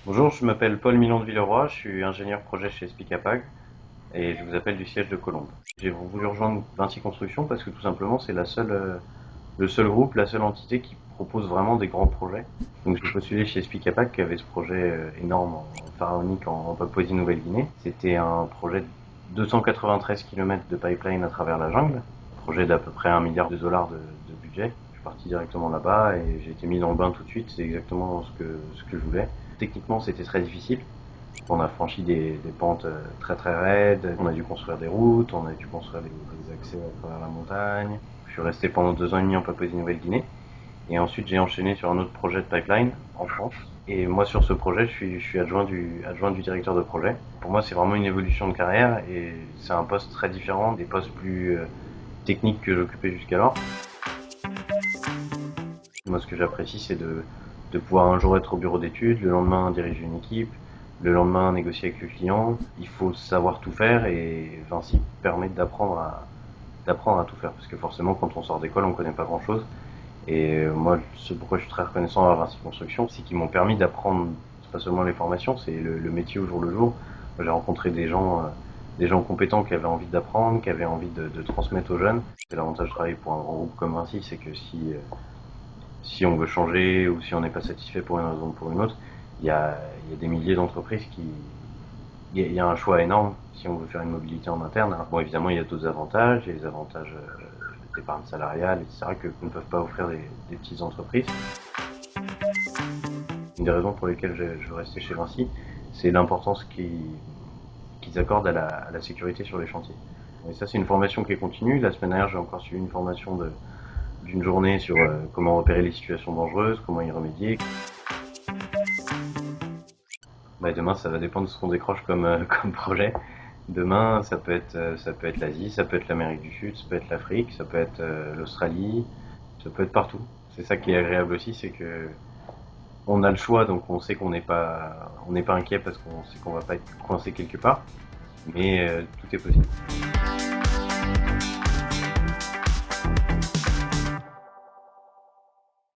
Bonjour, je m'appelle Paul Milon de Villeroy, je suis ingénieur projet chez Spicapag et je vous appelle du siège de Colombes. J'ai voulu rejoindre Vinci Construction parce que tout simplement c'est le seul groupe, la seule entité qui propose vraiment des grands projets. Donc j'ai postulé chez Spicapag qui avait ce projet énorme pharaonique en Papouasie-Nouvelle-Guinée. C'était un projet de 293 km de pipeline à travers la jungle, projet d'à peu près 1 milliard de dollars de budget. Je suis parti directement là-bas et j'ai été mis dans le bain tout de suite, c'est exactement ce que je voulais. Techniquement c'était très difficile. On a franchi des pentes très très raides, on a dû construire des routes, on a dû construire des accès à travers la montagne. Je suis resté pendant 2 ans et demi en Papouasie-Nouvelle-Guinée. Et ensuite, j'ai enchaîné sur un autre projet de pipeline en France. Et moi, sur ce projet, je suis adjoint du directeur de projet. Pour moi, c'est vraiment une évolution de carrière et c'est un poste très différent des postes plus techniques que j'occupais jusqu'alors. Moi, ce que j'apprécie, c'est de pouvoir un jour être au bureau d'études, le lendemain diriger une équipe, le lendemain négocier avec le client. Il faut savoir tout faire et Vinci permet d'apprendre à tout faire. Parce que forcément, quand on sort d'école, on ne connaît pas grand-chose. Et moi, ce pourquoi je suis très reconnaissant à Vinci Construction, c'est qu'ils m'ont permis d'apprendre, pas seulement les formations, c'est le métier au jour le jour. J'ai rencontré des gens compétents qui avaient envie d'apprendre, qui avaient envie de transmettre aux jeunes. C'est l'avantage de travailler pour un grand groupe comme Vinci, c'est que si on veut changer ou si on n'est pas satisfait pour une raison ou pour une autre, il y a des milliers d'entreprises il y a un choix énorme si on veut faire une mobilité en interne. Alors, bon, évidemment, il y a d'autres avantages, il y a les avantages d'épargne salariale, etc., que ne peuvent pas offrir des petites entreprises. Une des raisons pour lesquelles je veux rester chez Vinci, c'est l'importance qu'ils accordent à la sécurité sur les chantiers. Et ça, c'est une formation qui est continue. La semaine dernière, j'ai encore suivi une formation d'une journée sur comment repérer les situations dangereuses, comment y remédier. Bah, demain, ça va dépendre de ce qu'on décroche comme projet. Demain, ça peut être l'Asie, ça peut être l'Amérique du Sud, ça peut être l'Afrique, ça peut être l'Australie, ça peut être partout. C'est ça qui est agréable aussi, c'est que on a le choix, donc on sait on n'est pas inquiet parce qu'on sait qu'on va pas être coincé quelque part, mais tout est possible.